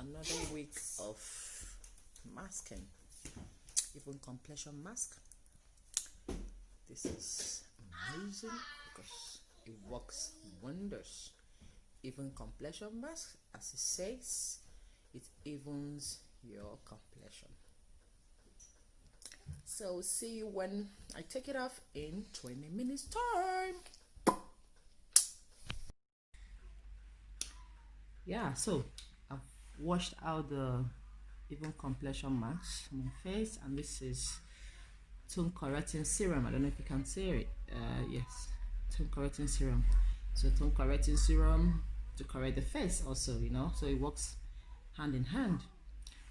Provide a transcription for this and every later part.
another week of masking, even complexion mask. This is amazing because it works wonders. Even complexion mask, as it says, it evens your complexion. So see you when I take it off in 20 minutes time. Yeah, so I've washed out the even complexion mask on my face, and this is tone correcting serum. I don't know if you can see it. Yes, tone correcting serum. So tone correcting serum to correct the face also, you know, so it works hand in hand.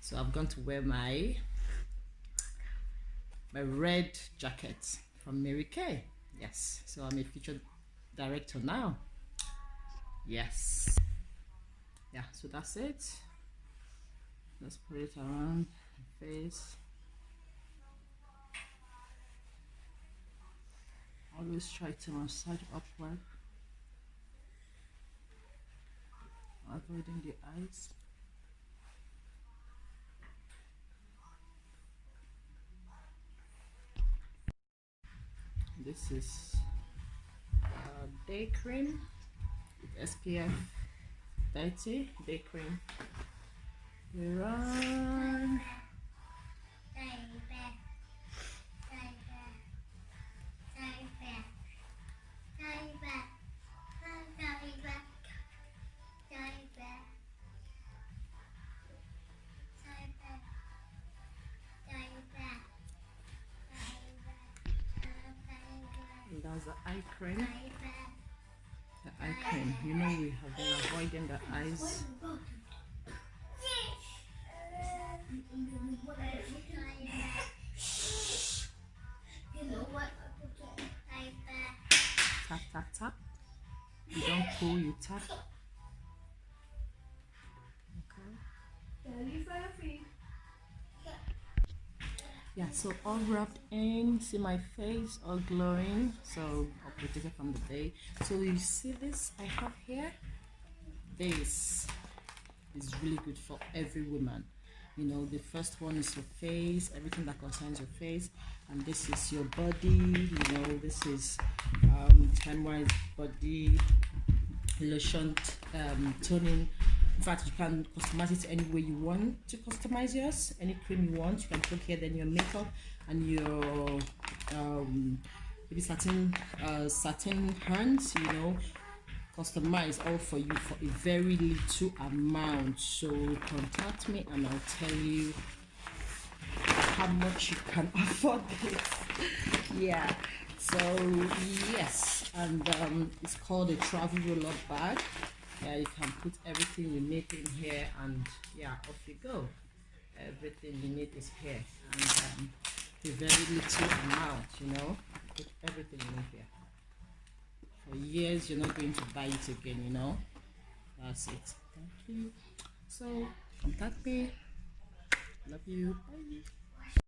So I'm going to wear my red jacket from Mary Kay. Yes, so I'm a featured director now. Yes. Yeah, so that's it. Let's put it around the face. Always try to massage upward, avoiding the eyes. This is day cream with SPF 30 day cream. Run. And that's the eye cream. The eye cream. You know we have been avoiding the eyes. Tap, tap, tap. You don't pull, you tap. Okay. Yeah, so all rubbed in. See my face all glowing. So I'll protect it from the day. So you see this I have here? This is really good for every woman. You know, the first one is your face, everything that concerns your face, and this is your body. You know, this is time-wise body lotion, toning. In fact, you can customize it any way you want to customize yours. Any cream you want, you can put here. Then your makeup and your maybe satin hands. You know, customize all for you for a very little amount. So contact me and I'll tell you how much you can afford this. Yeah, so yes, and it's called a travel roll-up bag. Yeah, you can put everything you need in here, and yeah, off you go. Everything you need is here, and a very little amount, you know. Put everything in here. For years you're not going to buy it again, you know. That's it. Thank you. So contact me. Love you. Bye.